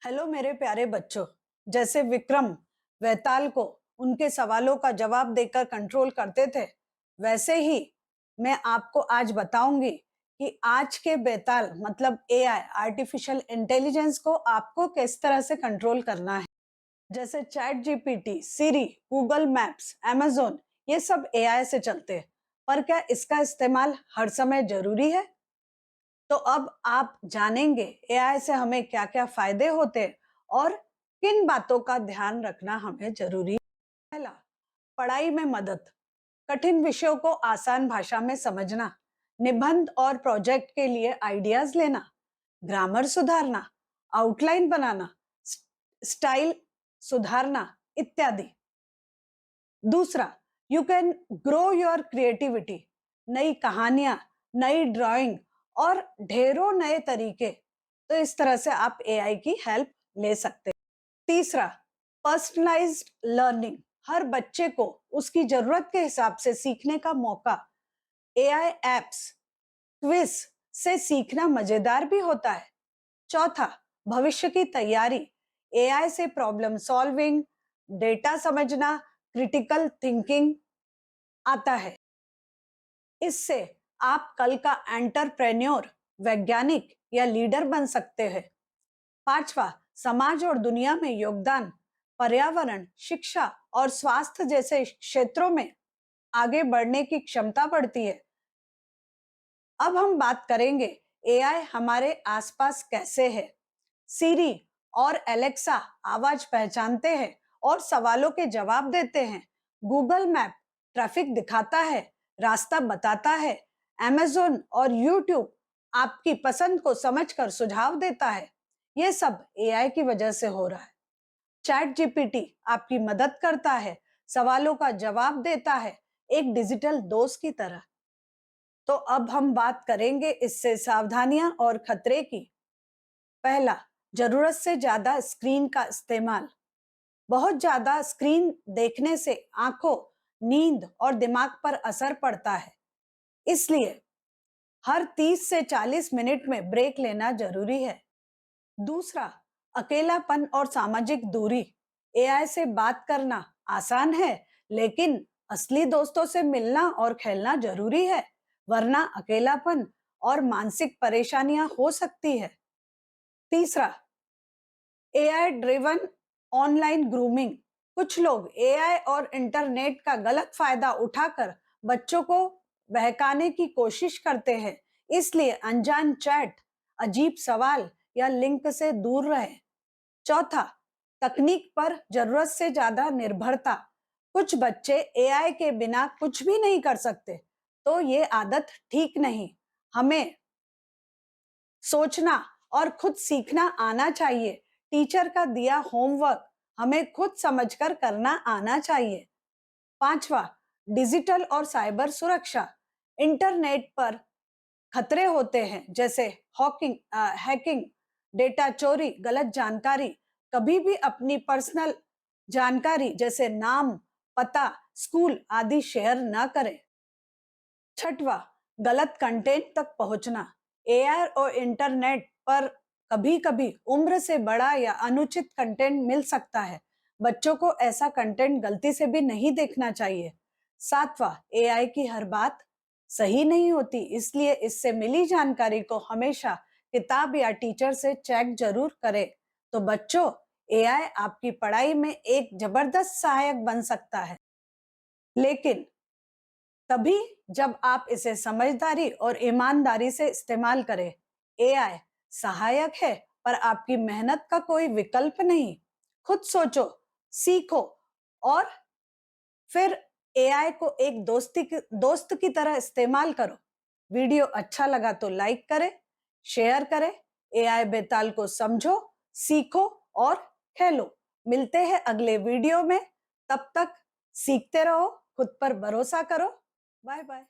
Hello मेरे प्यारे बच्चों। जैसे विक्रम वैताल को उनके सवालों का जवाब देकर कंट्रोल करते थे, वैसे ही मैं आपको आज बताऊंगी कि आज के बेताल मतलब एआई आर्टिफिशियल इंटेलिजेंस को आपको किस तरह से कंट्रोल करना है। जैसे चैट जीपीटी, सिरी, गूगल मैप्स, amazon, ये सब एआई से चलते हैं, पर क्या इसका इस्तेमाल हर समय जरूरी है? तो अब आप जानेंगे एआई से हमें क्या-क्या फायदे होते हैं और किन बातों का ध्यान रखना हमें जरूरी है। पहला, पढ़ाई में मदद। कठिन विषयों को आसान भाषा में समझना, निबंध और प्रोजेक्ट के लिए आइडियाज लेना, ग्रामर सुधारना, आउटलाइन बनाना, स्टाइल सुधारना इत्यादि। दूसरा, you can grow your creativity. नई कहानियां, नई ड्राइंग और ढेरों नए तरीके। तो इस तरह से आप एआई की हेल्प ले सकते हैं। तीसरा, पर्सनलाइज्ड लर्निंग। हर बच्चे को उसकी जरूरत के हिसाब से सीखने का मौका। एआई एप्स, क्विज से सीखना मजेदार भी होता है। चौथा, भविष्य की तैयारी। एआई से प्रॉब्लम सॉल्विंग, डेटा समझना, क्रिटिकल थिंकिंग आता है। इससे आप कल का एंटरप्रेन्योर, वैज्ञानिक या लीडर बन सकते हैं। पांचवा, समाज और दुनिया में योगदान। पर्यावरण, शिक्षा और स्वास्थ्य जैसे क्षेत्रों में आगे बढ़ने की क्षमता बढ़ती है। अब हम बात करेंगे एआई हमारे आसपास कैसे है। सीरी और एलेक्सा आवाज पहचानते हैं और सवालों के जवाब देते हैं। गूगल मैप ट्रैफिक दिखाता है, रास्ता बताता है। अमेज़न और यूट्यूब आपकी पसंद को समझकर सुझाव देता है। ये सब एआई की वजह से हो रहा है। चैट जीपीटी आपकी मदद करता है, सवालों का जवाब देता है, एक डिजिटल दोस्त की तरह। तो अब हम बात करेंगे इससे सावधानियां और खतरे की। पहला, जरूरत से ज्यादा स्क्रीन का इस्तेमाल। बहुत ज्यादा स्क्रीन देखने से आंखों, नींद और दिमाग पर असर पड़ता है। इसलिए हर 30 से 40 मिनट में ब्रेक लेना जरूरी है। दूसरा, अकेलापन और सामाजिक दूरी। एआई से बात करना आसान है, लेकिन असली दोस्तों से मिलना और खेलना जरूरी है, वरना अकेलापन और मानसिक परेशानियां हो सकती है। तीसरा, एआई ड्रिवन ऑनलाइन ग्रूमिंग। कुछ लोग एआई और इंटरनेट का गलत फायदा उठाकर बच्चों को बहकाने की कोशिश करते हैं। इसलिए अनजान चैट, अजीब सवाल या लिंक से दूर रहें। चौथा, तकनीक पर जरूरत से ज्यादा निर्भरता। कुछ बच्चे एआई के बिना कुछ भी नहीं कर सकते, तो ये आदत ठीक नहीं। हमें सोचना और खुद सीखना आना चाहिए। टीचर का दिया होमवर्क हमें खुद समझकर करना आना चाहिए। पांचवा, डिजिटल और साइबर सुरक्षा। इंटरनेट पर खतरे होते हैं, जैसे हैकिंग, डेटा चोरी, गलत जानकारी। कभी भी अपनी पर्सनल जानकारी जैसे नाम, पता, स्कूल आदि शेयर न करें। छठवा, गलत कंटेंट तक पहुंचना। एआई और इंटरनेट पर कभी-कभी उम्र से बड़ा या अनुचित कंटेंट मिल सकता है। बच्चों को ऐसा कंटेंट गलती से भी नहीं देखना चाहिए। सातवां, एआई की हर बात सही नहीं होती, इसलिए इससे मिली जानकारी को हमेशा किताब या टीचर से चेक जरूर करें। तो बच्चों, एआई आपकी पढ़ाई में एक जबरदस्त सहायक बन सकता है, लेकिन तभी जब आप इसे समझदारी और ईमानदारी से इस्तेमाल करें। एआई सहायक है, पर आपकी मेहनत का कोई विकल्प नहीं। खुद सोचो, सीखो और फिर एआई को एक दोस्त की तरह इस्तेमाल करो। वीडियो अच्छा लगा तो लाइक करें, शेयर करें। एआई बेताल को समझो, सीखो और खेलो। मिलते हैं अगले वीडियो में। तब तक सीखते रहो, खुद पर भरोसा करो। Bye bye.